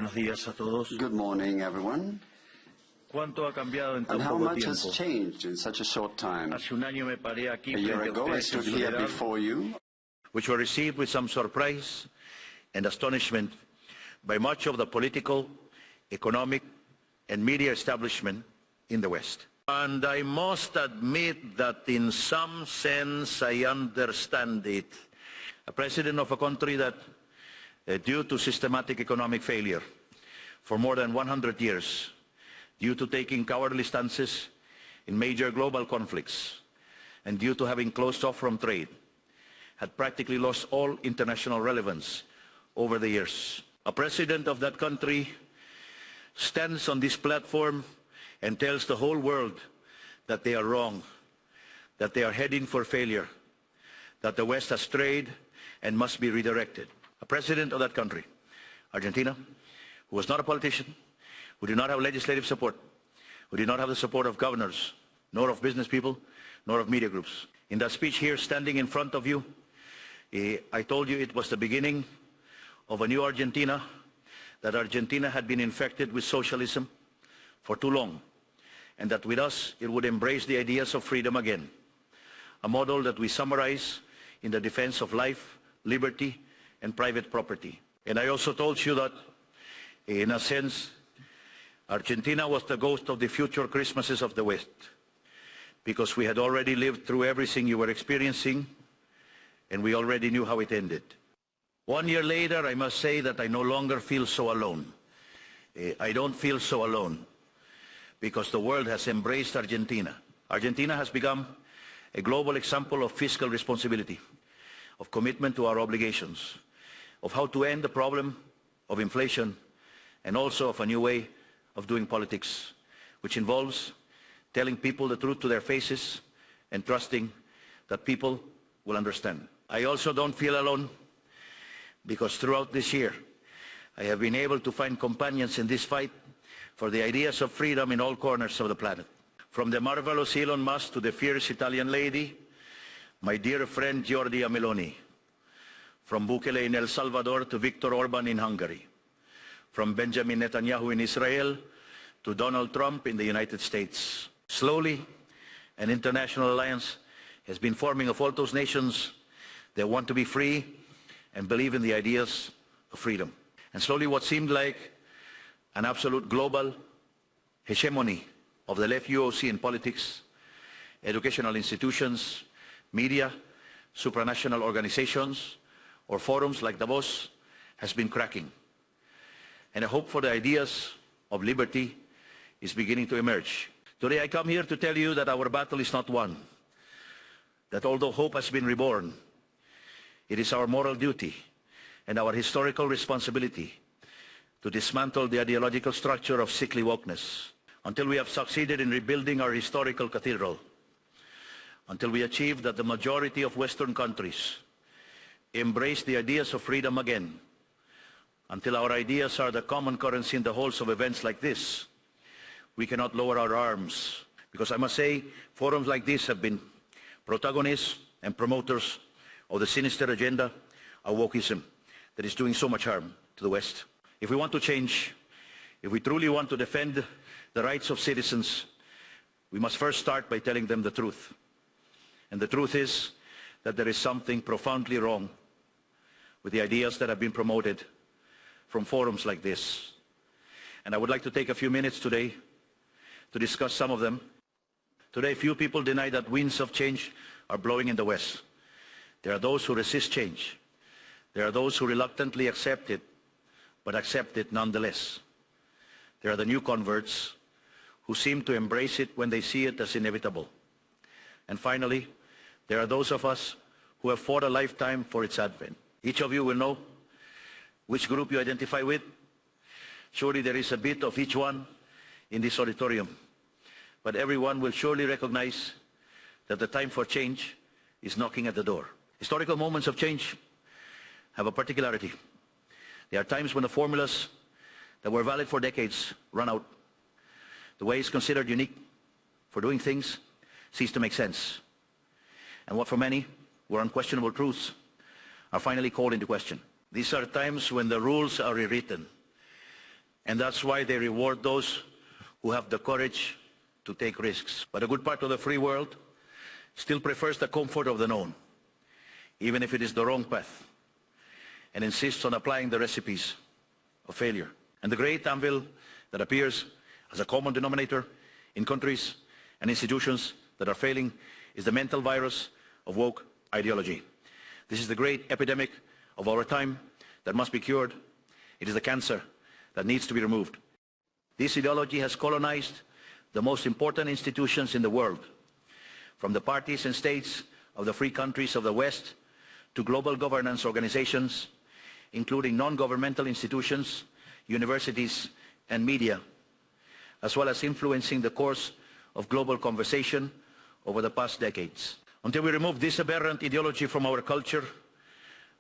Buenos días a todos. Good morning, everyone. ¿Cuánto ha cambiado en tan And how poco much has tiempo? changed in such a short time? Hace un año me paré aquí A year frente a ago, I ustedes stood en here soledad, before you, which were received with some surprise and astonishment by much of the political, economic, and media establishment in the West. And I must admit that in some sense I understand it. A president of a country that, due to systematic economic failure for more than 100 years, due to taking cowardly stances in major global conflicts, and due to having closed off from trade, had practically lost all international relevance over the years. A president of that country stands on this platform and tells the whole world that they are wrong, that they are heading for failure, that the West has strayed and must be redirected. A president of that country, Argentina, who was not a politician, who did not have legislative support, who did not have the support of governors, nor of business people, nor of media groups. In that speech here, standing in front of you, I told you it was the beginning of a new Argentina, that Argentina had been infected with socialism for too long, and that with us it would embrace the ideas of freedom again, a model that we summarize in the defense of life, liberty, and private property. And I also told you that, in a sense, Argentina was the ghost of the future Christmases of the West, because we had already lived through everything you were experiencing, and we already knew how it ended. 1 year later, I must say that I no longer feel so alone. I don't feel so alone, because the world has embraced Argentina. Argentina has become a global example of fiscal responsibility, of commitment to our obligations, of how to end the problem of inflation, and also of a new way of doing politics, which involves telling people the truth to their faces and trusting that people will understand. I also don't feel alone, because throughout this year I have been able to find companions in this fight for the ideas of freedom in all corners of the planet. From the marvelous Elon Musk to the fierce Italian lady, my dear friend Giorgia Meloni. From Bukele in El Salvador to Viktor Orban in Hungary. From Benjamin Netanyahu in Israel to Donald Trump in the United States. Slowly, an international alliance has been forming of all those nations that want to be free and believe in the ideas of freedom. And slowly what seemed like an absolute global hegemony of the left UOC in politics, educational institutions, media, supranational organizations, or forums like Davos has been cracking. And a hope for the ideas of liberty is beginning to emerge. Today I come here to tell you that our battle is not won, that although hope has been reborn, it is our moral duty and our historical responsibility to dismantle the ideological structure of sickly wokeness until we have succeeded in rebuilding our historical cathedral, until we achieve that the majority of Western countries embrace the ideas of freedom again, until our ideas are the common currency in the halls of events like this. We cannot lower our arms, because I must say, forums like this have been protagonists and promoters of the sinister agenda of wokeism that is doing so much harm to the West. If we want to change, if we truly want to defend the rights of citizens, we must first start by telling them the truth. And the truth is that there is something profoundly wrong with the ideas that have been promoted from forums like this. And I would like to take a few minutes today to discuss some of them. Today, few people deny that winds of change are blowing in the West. There are those who resist change. There are those who reluctantly accept it, but accept it nonetheless. There are the new converts who seem to embrace it when they see it as inevitable. And finally, there are those of us who have fought a lifetime for its advent. Each of you will know which group you identify with. Surely there is a bit of each one in this auditorium. But everyone will surely recognize that the time for change is knocking at the door. Historical moments of change have a particularity. There are times when the formulas that were valid for decades run out. The ways considered unique for doing things cease to make sense. And what for many were unquestionable truths are finally called into question. These are times when the rules are rewritten, And that's why they reward those who have the courage to take risks. But a good part of the free world still prefers the comfort of the known, even if it is the wrong path, and insists on applying the recipes of failure. And the great anvil that appears as a common denominator in countries and institutions that are failing is the mental virus of woke ideology. This is the great epidemic of our time that must be cured. It is the cancer that needs to be removed. This ideology has colonized the most important institutions in the world, from the parties and states of the free countries of the West to global governance organizations, including non-governmental institutions, universities, and media, as well as influencing the course of global conversation over the past decades. Until we remove this aberrant ideology from our culture,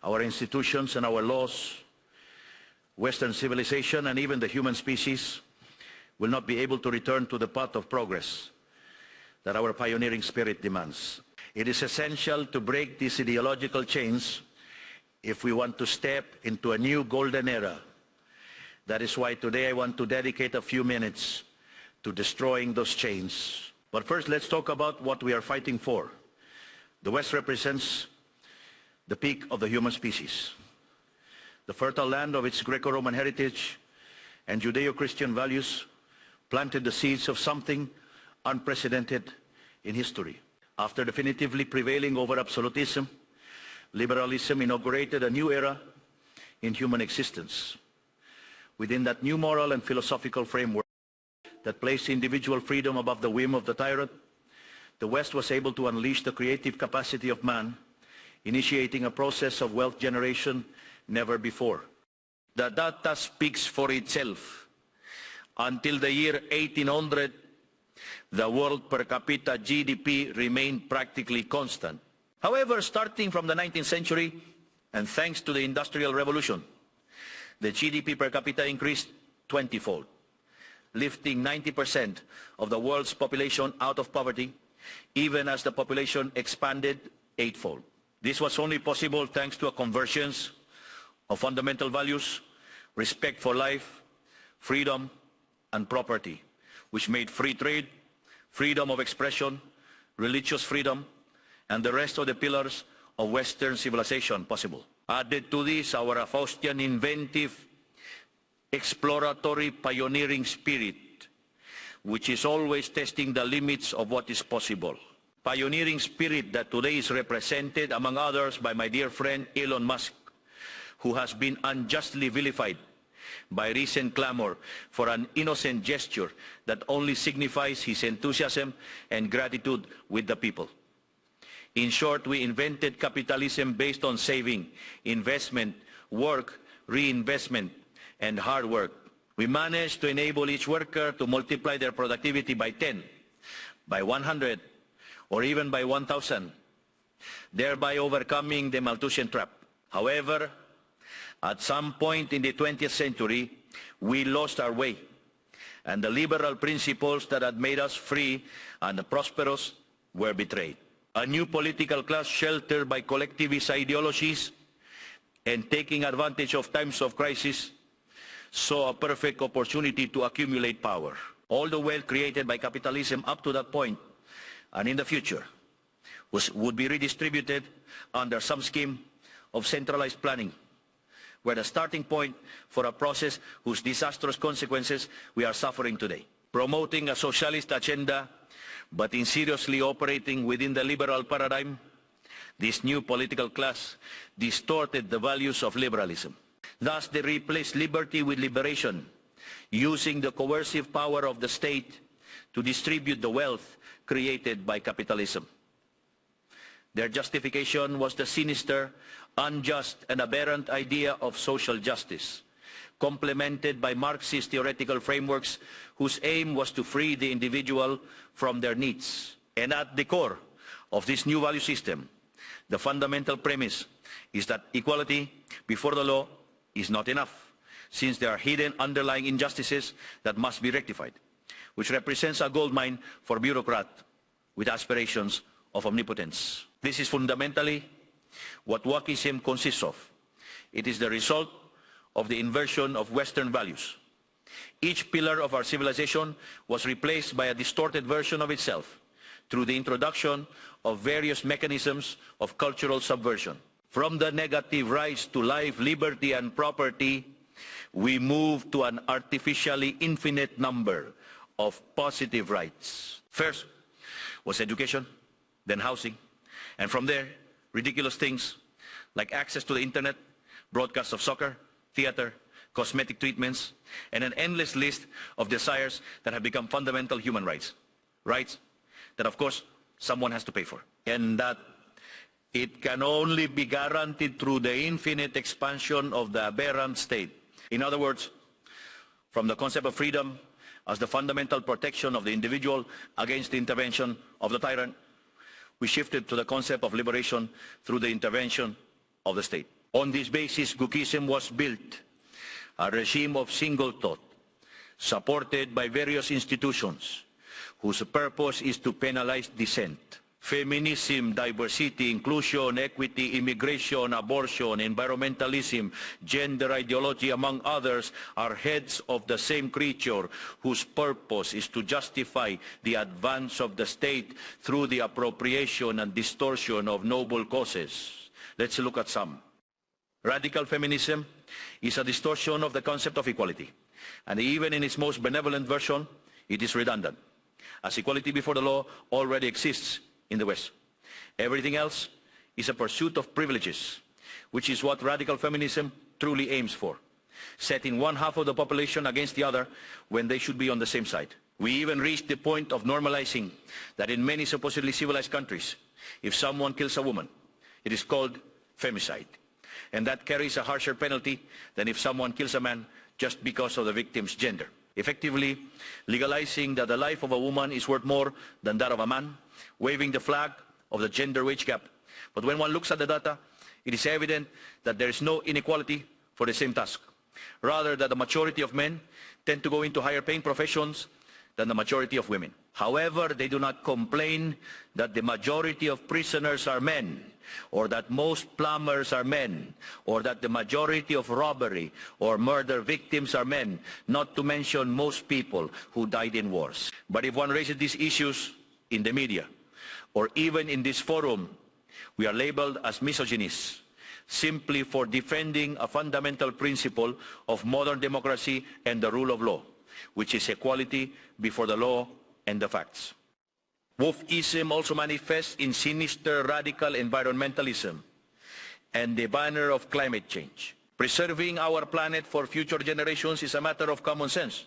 our institutions, and our laws, Western civilization and even the human species will not be able to return to the path of progress that our pioneering spirit demands. It is essential to break these ideological chains if we want to step into a new golden era. That is why today I want to dedicate a few minutes to destroying those chains. But first, let's talk about what we are fighting for. The West represents the peak of the human species, the fertile land of its Greco-Roman heritage and Judeo-Christian values planted the seeds of something unprecedented in history. After definitively prevailing over absolutism, liberalism inaugurated a new era in human existence. Within that new moral and philosophical framework that placed individual freedom above the whim of the tyrant, the West was able to unleash the creative capacity of man, initiating a process of wealth generation never before. The data speaks for itself. Until the year 1800, the world per capita GDP remained practically constant. However, starting from the 19th century, and thanks to the Industrial Revolution, the GDP per capita increased 20-fold, lifting 90% of the world's population out of poverty, even as the population expanded 8-fold. This was only possible thanks to a convergence of fundamental values, respect for life, freedom, and property, which made free trade, freedom of expression, religious freedom, and the rest of the pillars of Western civilization possible. Added to this, our Faustian inventive, exploratory, pioneering spirit, which is always testing the limits of what is possible. Pioneering spirit that today is represented, among others, by my dear friend Elon Musk, who has been unjustly vilified by recent clamor for an innocent gesture that only signifies his enthusiasm and gratitude with the people. In short, we invented capitalism based on saving, investment, work, reinvestment, and hard work. We managed to enable each worker to multiply their productivity by 10, by 100, or even by 1,000, thereby overcoming the Malthusian trap. However, at some point in the 20th century, we lost our way, and the liberal principles that had made us free and prosperous were betrayed. A new political class sheltered by collectivist ideologies and taking advantage of times of crisis saw a perfect opportunity to accumulate power. All the wealth created by capitalism up to that point and in the future would be redistributed under some scheme of centralized planning, where the starting point for a process whose disastrous consequences we are suffering today. Promoting a socialist agenda, but insidiously operating within the liberal paradigm, this new political class distorted the values of liberalism. Thus, they replaced liberty with liberation, using the coercive power of the state to distribute the wealth created by capitalism. Their justification was the sinister, unjust, and aberrant idea of social justice, complemented by Marxist theoretical frameworks whose aim was to free the individual from their needs. And at the core of this new value system, the fundamental premise is that equality before the law is not enough, since there are hidden underlying injustices that must be rectified, which represents a goldmine for bureaucrats with aspirations of omnipotence. This is fundamentally what wokeism consists of. It is the result of the inversion of Western values, Each pillar of our civilization was replaced by a distorted version of itself through the introduction of various mechanisms of cultural subversion. From the negative rights to life, liberty, and property, we move to an artificially infinite number of positive rights. First was education, then housing, and from there, ridiculous things like access to the internet, broadcasts of soccer, theater, cosmetic treatments, and an endless list of desires that have become fundamental human rights. Rights that, of course, someone has to pay for. And that it can only be guaranteed through the infinite expansion of the aberrant state. In other words, from the concept of freedom as the fundamental protection of the individual against the intervention of the tyrant, we shifted to the concept of liberation through the intervention of the state. On this basis, Gukism was built, a regime of single thought, supported by various institutions, whose purpose is to penalize dissent. Feminism, diversity, inclusion, equity, immigration, abortion, environmentalism, gender ideology, among others, are heads of the same creature whose purpose is to justify the advance of the state through the appropriation and distortion of noble causes. Let's look at some. Radical feminism is a distortion of the concept of equality, and even in its most benevolent version, it is redundant, as equality before the law already exists in the West. Everything else is a pursuit of privileges, which is what radical feminism truly aims for, setting one half of the population against the other when they should be on the same side. We even reached the point of normalizing that in many supposedly civilized countries, if someone kills a woman, it is called femicide, and that carries a harsher penalty than if someone kills a man just because of the victim's gender. Effectively legalizing that the life of a woman is worth more than that of a man, waving the flag of the gender wage gap. But when one looks at the data, it is evident that there is no inequality for the same task. Rather, that the majority of men tend to go into higher paying professions than the majority of women. However, they do not complain that the majority of prisoners are men, or that most plumbers are men, or that the majority of robbery or murder victims are men, not to mention most people who died in wars. But if one raises these issues in the media, or even in this forum, we are labeled as misogynists, simply for defending a fundamental principle of modern democracy and the rule of law, which is equality before the law and the facts. Wokeism also manifests in sinister radical environmentalism and the banner of climate change. Preserving our planet for future generations is a matter of common sense.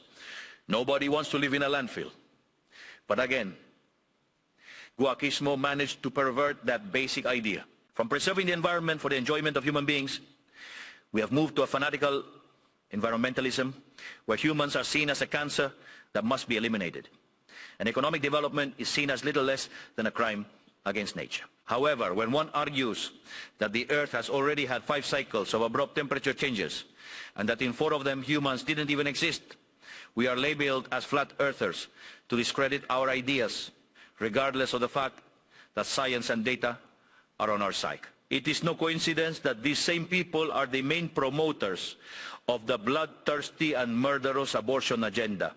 Nobody wants to live in a landfill. But again, Wokeism managed to pervert that basic idea. From preserving the environment for the enjoyment of human beings, we have moved to a fanatical environmentalism where humans are seen as a cancer that must be eliminated. And economic development is seen as little less than a crime against nature. However, when one argues that the Earth has already had 5 cycles of abrupt temperature changes, and that in 4 of them humans didn't even exist, we are labeled as flat earthers to discredit our ideas, regardless of the fact that science and data are on our side. It is no coincidence that these same people are the main promoters of the bloodthirsty and murderous abortion agenda,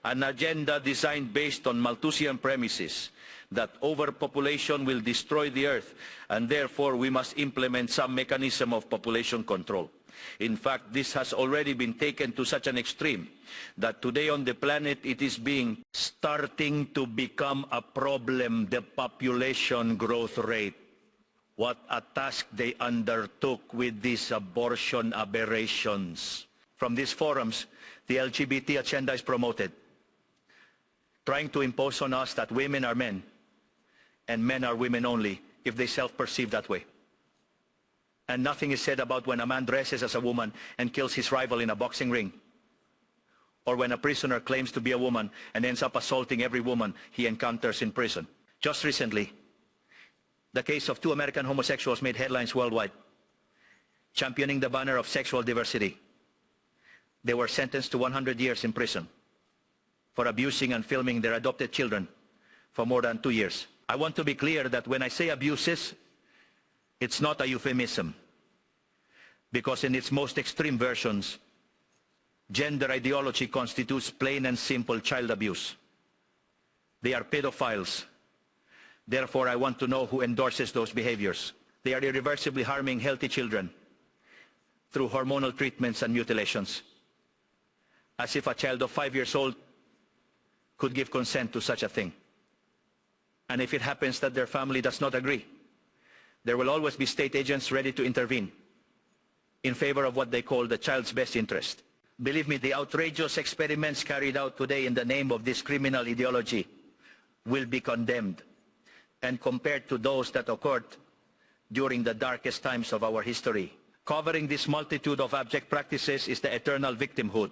an agenda designed based on Malthusian premises that overpopulation will destroy the earth, and therefore we must implement some mechanism of population control. In fact, this has already been taken to such an extreme that today on the planet it is starting to become a problem, the population growth rate. What a task they undertook with these abortion aberrations. From these forums, the LGBT agenda is promoted, trying to impose on us that women are men and men are women only if they self-perceive that way. And nothing is said about when a man dresses as a woman and kills his rival in a boxing ring, or when a prisoner claims to be a woman and ends up assaulting every woman he encounters in prison. Just recently, the case of 2 American homosexuals made headlines worldwide, championing the banner of sexual diversity. They were sentenced to 100 years in prison for abusing and filming their adopted children for more than 2 years. I want to be clear that when I say abuses, it's not a euphemism, because in its most extreme versions, Gender ideology constitutes plain and simple child abuse. They are pedophiles. Therefore, I want to know who endorses those behaviors. They are irreversibly harming healthy children through hormonal treatments and mutilations. As if a child of 5 years old could give consent to such a thing. And if it happens that their family does not agree, there will always be state agents ready to intervene in favor of what they call the child's best interest. Believe me, the outrageous experiments carried out today in the name of this criminal ideology will be condemned and compared to those that occurred during the darkest times of our history. Covering this multitude of abject practices is the eternal victimhood,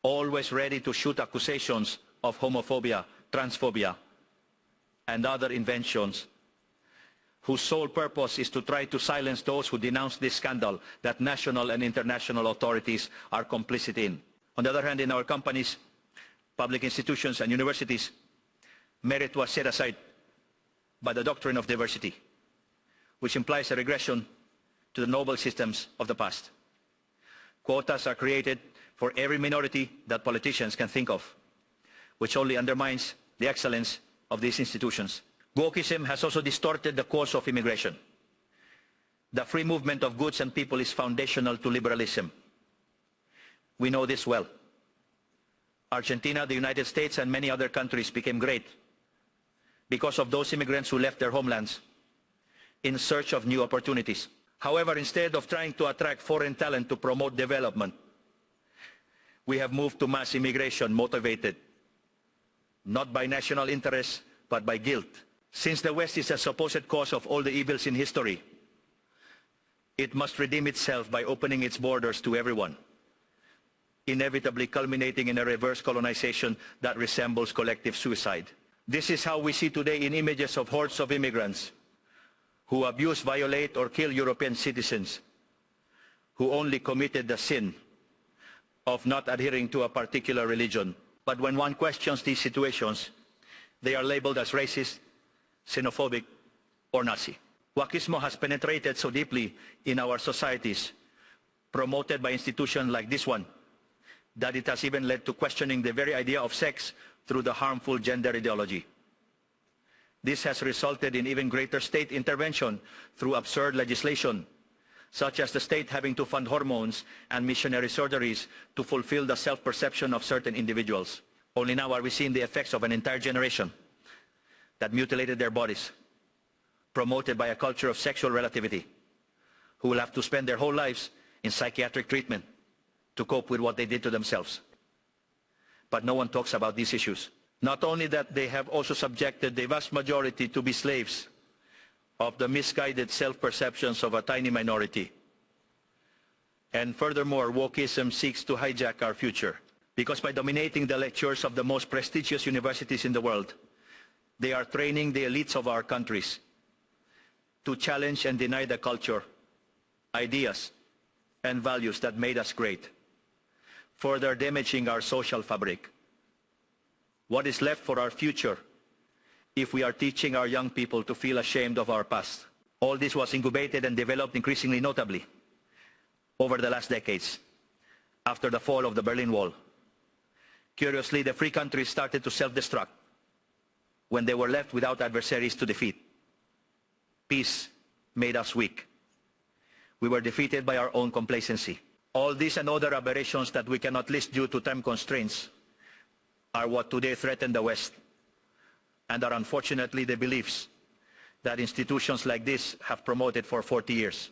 always ready to shoot accusations of homophobia, transphobia, and other inventions whose sole purpose is to try to silence those who denounce this scandal that national and international authorities are complicit in. On the other hand, in our companies, public institutions and universities, merit was set aside by the doctrine of diversity, which implies a regression to the noble systems of the past. Quotas are created for every minority that politicians can think of, which only undermines the excellence of these institutions. Wokeism has also distorted the course of immigration. The free movement of goods and people is foundational to liberalism. We know this well. Argentina, the United States, and many other countries became great because of those immigrants who left their homelands in search of new opportunities. However, instead of trying to attract foreign talent to promote development, we have moved to mass immigration motivated not by national interest, but by guilt. Since the West is a supposed cause of all the evils in history, it must redeem itself by opening its borders to everyone, inevitably culminating in a reverse colonization that resembles collective suicide. This is how we see today in images of hordes of immigrants who abuse, violate, or kill European citizens who only committed the sin of not adhering to a particular religion. But when one questions these situations, they are labeled as racist, xenophobic, or Nazi. Wokeism has penetrated so deeply in our societies, promoted by institutions like this one, that it has even led to questioning the very idea of sex through the harmful gender ideology. This has resulted in even greater state intervention through absurd legislation, such as the state having to fund hormones and missionary surgeries to fulfill the self-perception of certain individuals. Only now are we seeing the effects of an entire generation that mutilated their bodies, promoted by a culture of sexual relativity, who will have to spend their whole lives in psychiatric treatment to cope with what they did to themselves. But no one talks about these issues. Not only that, they have also subjected the vast majority to be slaves of the misguided self-perceptions of a tiny minority. And furthermore, wokeism seeks to hijack our future, because by dominating the lectures of the most prestigious universities in the world, they are training the elites of our countries to challenge and deny the culture, ideas, and values that made us great, further damaging our social fabric. What is left for our future if we are teaching our young people to feel ashamed of our past? All this was incubated and developed increasingly notably over the last decades after the fall of the Berlin Wall. Curiously, the free countries started to self-destruct when they were left without adversaries to defeat. Peace made us weak. We were defeated by our own complacency. All these and other aberrations that we cannot list due to time constraints are what today threaten the West, and are unfortunately the beliefs that institutions like this have promoted for 40 years.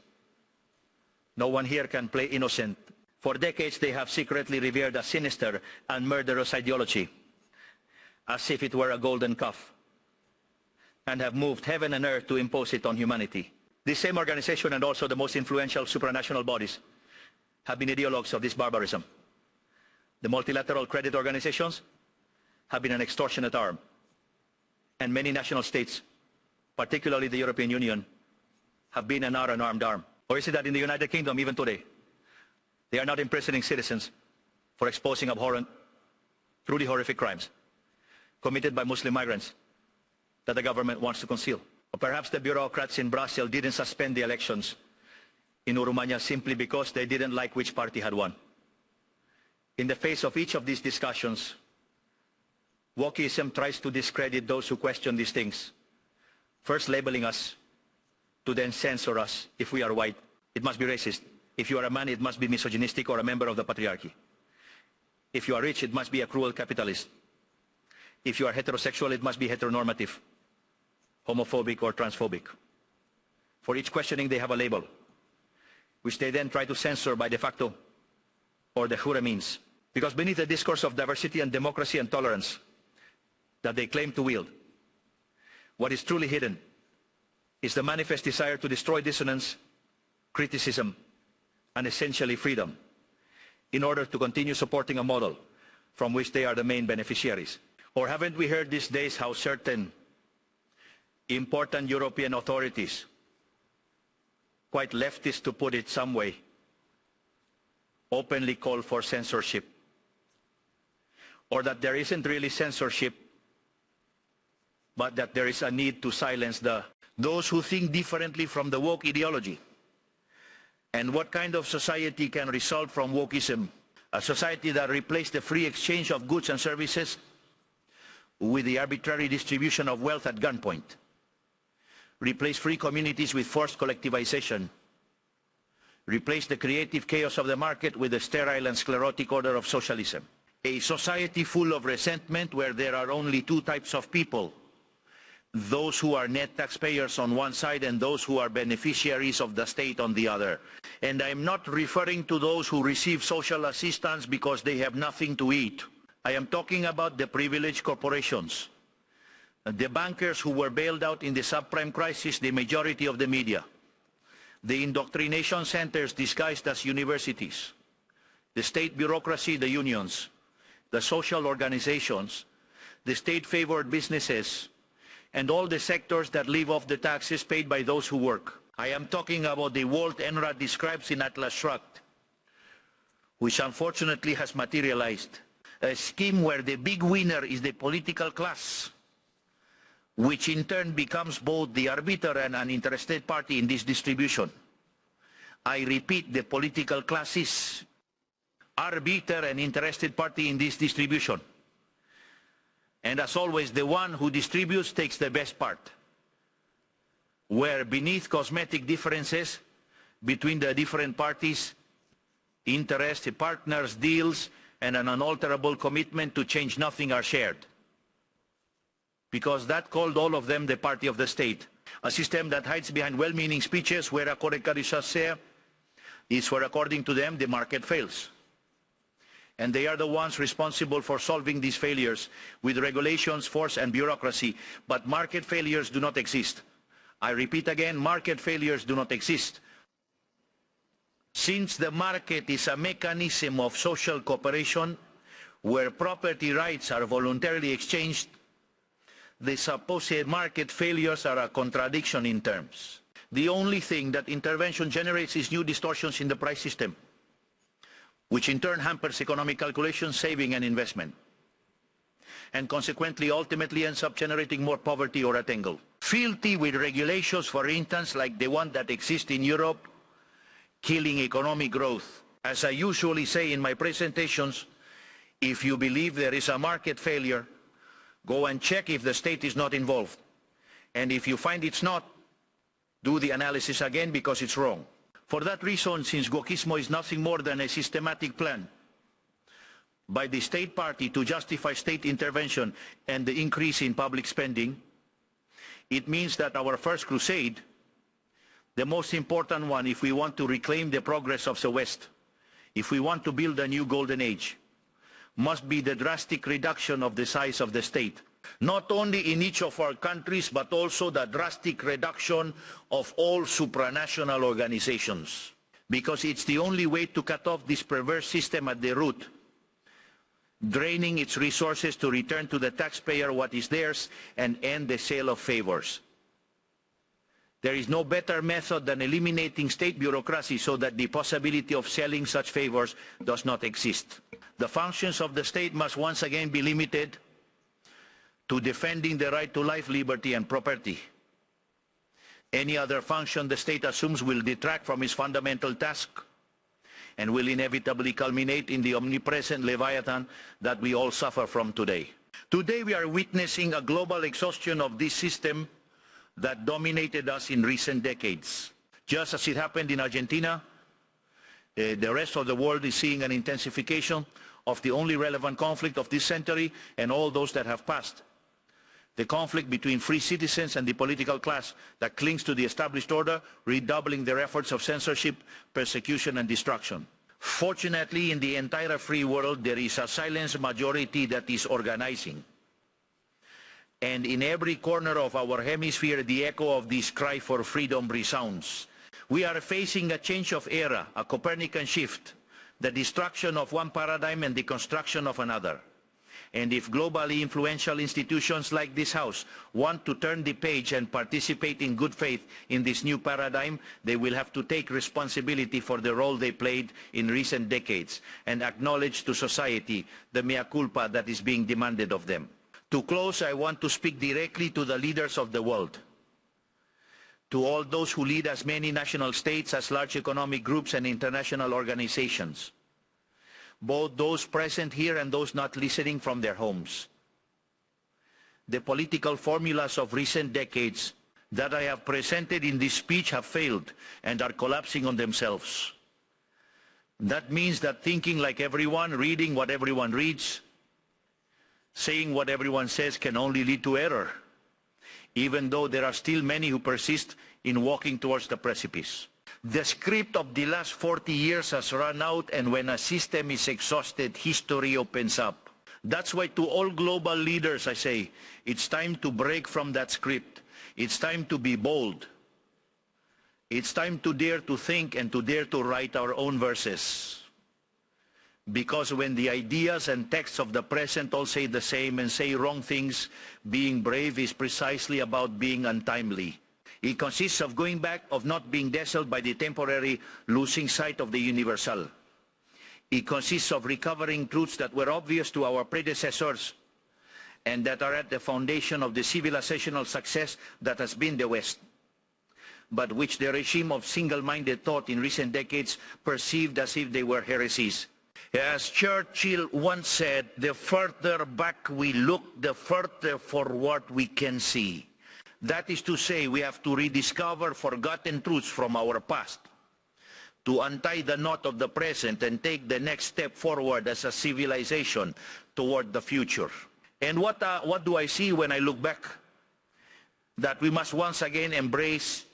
No one here can play innocent. For decades they have secretly revered a sinister and murderous ideology, as if it were a golden calf, and have moved heaven and earth to impose it on humanity. This same organization and also the most influential supranational bodies have been ideologues of this barbarism. The multilateral credit organizations have been an extortionate arm, and many national states, particularly the European Union, have been an armed arm. Or is it that in the United Kingdom, even today, they are not imprisoning citizens for exposing abhorrent, truly horrific crimes committed by Muslim migrants that the government wants to conceal? Or perhaps the bureaucrats in Brussels didn't suspend the elections in Romania simply because they didn't like which party had won. In the face of each of these discussions, wokeism tries to discredit those who question these things, first labeling us, to then censor us. If we are white, it must be racist. If you are a man, it must be misogynistic or a member of the patriarchy. If you are rich, it must be a cruel capitalist. If you are heterosexual, it must be heteronormative, homophobic or transphobic. For each questioning, they have a label, which they then try to censor by de facto or de jure means. Because beneath the discourse of diversity and democracy and tolerance that they claim to wield, what is truly hidden is the manifest desire to destroy dissonance, criticism, and essentially freedom, in order to continue supporting a model from which they are the main beneficiaries. Or haven't we heard these days how certain important European authorities, quite leftist to put it some way, openly call for censorship? Or that there isn't really censorship, but that there is a need to silence those who think differently from the woke ideology. And what kind of society can result from wokeism? A society that replaced the free exchange of goods and services with the arbitrary distribution of wealth at gunpoint. Replace free communities with forced collectivization. Replace the creative chaos of the market with the sterile and sclerotic order of socialism. A society full of resentment where there are only two types of people: those who are net taxpayers on one side and those who are beneficiaries of the state on the other. And I'm not referring to those who receive social assistance because they have nothing to eat. I am talking about the privileged corporations, the bankers who were bailed out in the subprime crisis, the majority of the media, the indoctrination centers disguised as universities, the state bureaucracy, the unions, the social organizations, the state-favored businesses, and all the sectors that live off the taxes paid by those who work. I am talking about the world Enrad describes in Atlas Shrugged, which unfortunately has materialized. A scheme where the big winner is the political class, which in turn becomes both the arbiter and an interested party in this distribution. I repeat, the political class is arbiter and interested party in this distribution. And as always, the one who distributes takes the best part, where beneath cosmetic differences between the different parties, interests, partners, deals, and an unalterable commitment to change nothing are shared. Because that called all of them the party of the state. A system that hides behind well-meaning speeches where a correcarichasse is where, according to them, the market fails. And they are the ones responsible for solving these failures with regulations, force, and bureaucracy. But market failures do not exist. I repeat again, market failures do not exist. Since the market is a mechanism of social cooperation where property rights are voluntarily exchanged, the supposed market failures are a contradiction in terms. The only thing that intervention generates is new distortions in the price system, which in turn hampers economic calculation, saving and investment, and consequently ultimately ends up generating more poverty or at angle. Filthy with regulations, for instance, like the one that exists in Europe, killing economic growth. As I usually say in my presentations, if you believe there is a market failure, go and check if the state is not involved. And if you find it's not, do the analysis again because it's wrong. For that reason, since wokismo is nothing more than a systematic plan by the state party to justify state intervention and the increase in public spending, it means that our first crusade, the most important one if we want to reclaim the progress of the West, if we want to build a new golden age, must be the drastic reduction of the size of the state. Not only in each of our countries, but also the drastic reduction of all supranational organizations. Because it's the only way to cut off this perverse system at the root, draining its resources to return to the taxpayer what is theirs and end the sale of favors. There is no better method than eliminating state bureaucracy so that the possibility of selling such favors does not exist. The functions of the state must once again be limited to defending the right to life, liberty and property. Any other function the state assumes will detract from its fundamental task and will inevitably culminate in the omnipresent leviathan that we all suffer from today. Today we are witnessing a global exhaustion of this system that dominated us in recent decades. Just as it happened in Argentina, the rest of the world is seeing an intensification of the only relevant conflict of this century and all those that have passed. The conflict between free citizens and the political class that clings to the established order, redoubling their efforts of censorship, persecution and destruction. Fortunately, in the entire free world, there is a silent majority that is organizing. And in every corner of our hemisphere, the echo of this cry for freedom resounds. We are facing a change of era, a Copernican shift, the destruction of one paradigm and the construction of another. And if globally influential institutions like this House want to turn the page and participate in good faith in this new paradigm, they will have to take responsibility for the role they played in recent decades and acknowledge to society the mea culpa that is being demanded of them. To close, I want to speak directly to the leaders of the world, to all those who lead as many national states as large economic groups and international organizations, both those present here and those not listening from their homes. The political formulas of recent decades that I have presented in this speech have failed and are collapsing on themselves. That means that thinking like everyone, reading what everyone reads, saying what everyone says can only lead to error, even though there are still many who persist in walking towards the precipice. The script of the last 40 years has run out, and when a system is exhausted, history opens up. That's why to all global leaders I say, it's time to break from that script. It's time to be bold. It's time to dare to think and to dare to write our own verses. Because when the ideas and texts of the present all say the same and say wrong things, being brave is precisely about being untimely. It consists of going back, of not being dazzled by the temporary losing sight of the universal. It consists of recovering truths that were obvious to our predecessors and that are at the foundation of the civilizational success that has been the West, but which the regime of single-minded thought in recent decades perceived as if they were heresies. As Churchill once said, the further back we look, the further forward we can see. That is to say, we have to rediscover forgotten truths from our past, to untie the knot of the present and take the next step forward as a civilization toward the future. And what do I see when I look back? That we must once again embrace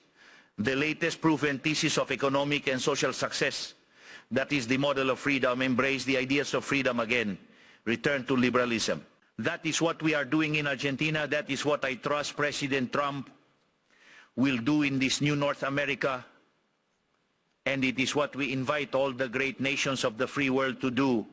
the latest proven thesis of economic and social success. That is the model of freedom, embrace the ideas of freedom again, return to liberalism. That is what we are doing in Argentina. That is what I trust President Trump will do in this new North America. And it is what we invite all the great nations of the free world to do,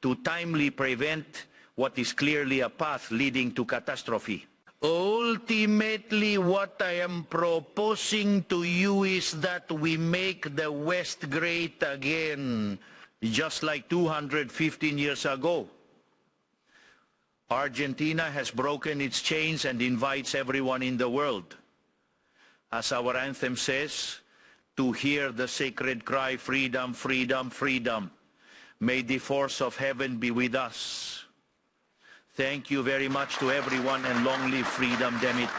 to timely prevent what is clearly a path leading to catastrophe. Ultimately, what I am proposing to you is that we make the West great again, just like 215 years ago. Argentina has broken its chains and invites everyone in the world, as our anthem says, to hear the sacred cry, freedom, freedom, freedom. May the force of heaven be with us. Thank you very much to everyone, and long live freedom, damn it.